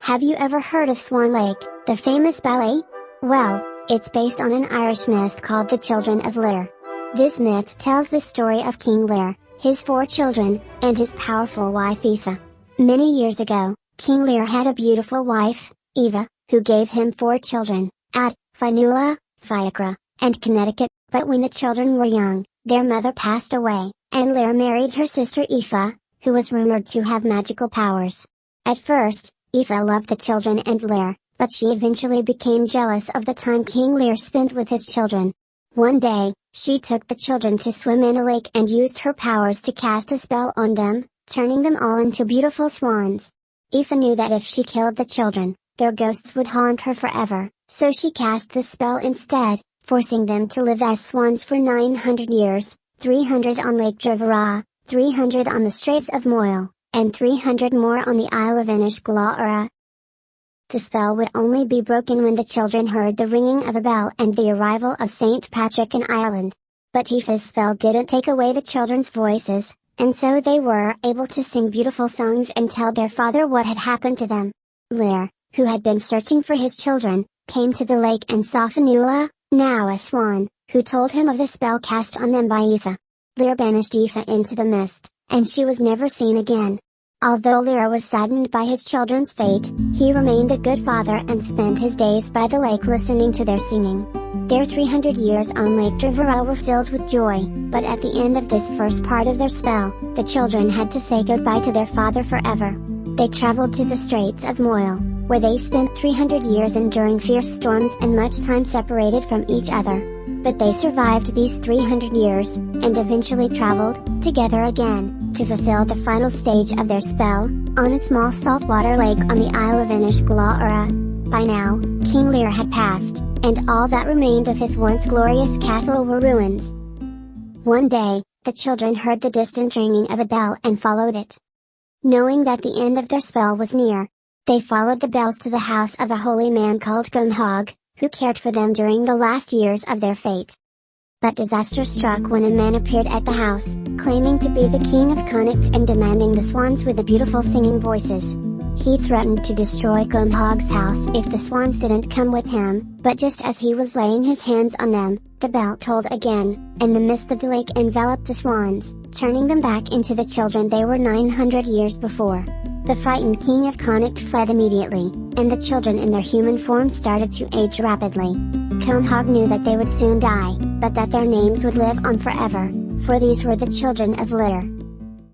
Have you ever heard of Swan Lake, the famous ballet? Well, it's based on an Irish myth called the Children of Lir. This myth tells the story of King Lir, his 4 children, and his powerful wife Aoife. Many years ago, King Lir had a beautiful wife, Eva, who gave him 4 children, Ad, Fionnuala, Fiachra, and Connecticut, but when the children were young, their mother passed away, and Lir married her sister Aoife, who was rumored to have magical powers. At first, Aoife loved the children and Lir, but she eventually became jealous of the time King Lir spent with his children. One day, she took the children to swim in a lake and used her powers to cast a spell on them, turning them all into beautiful swans. Aoife knew that if she killed the children, their ghosts would haunt her forever, so she cast the spell instead, forcing them to live as swans for 900 years, 300 on Lake Drivara, 300 on the Straits of Moyle, and 300 more on the Isle of Inishglora. The spell would only be broken when the children heard the ringing of a bell and the arrival of St. Patrick in Ireland. But Aoife's spell didn't take away the children's voices, and so they were able to sing beautiful songs and tell their father what had happened to them. Lir, who had been searching for his children, came to the lake and saw Fionnuala, now a swan, who told him of the spell cast on them by Aoife. Lir banished Aoife into the mist, and she was never seen again. Although Lir was saddened by his children's fate, he remained a good father and spent his days by the lake listening to their singing. Their 300 years on Lake Drivara were filled with joy, but at the end of this first part of their spell, the children had to say goodbye to their father forever. They traveled to the Straits of Moyle, where they spent 300 years enduring fierce storms and much time separated from each other. But they survived these 300 years, and eventually traveled, together again, to fulfill the final stage of their spell, on a small saltwater lake on the Isle of Inishglora. By now, King Lir had passed, and all that remained of his once glorious castle were ruins. One day, the children heard the distant ringing of a bell and followed it. Knowing that the end of their spell was near, they followed the bells to the house of a holy man called Cumhog, who cared for them during the last years of their fate. But disaster struck when a man appeared at the house, claiming to be the king of Connacht and demanding the swans with the beautiful singing voices. He threatened to destroy Cumhog's house if the swans didn't come with him, but just as he was laying his hands on them, the bell tolled again, and the mist of the lake enveloped the swans, turning them back into the children they were 900 years before. The frightened king of Connacht fled immediately, and the children in their human form started to age rapidly. Cumhog knew that they would soon die, but that their names would live on forever, for these were the Children of Lir.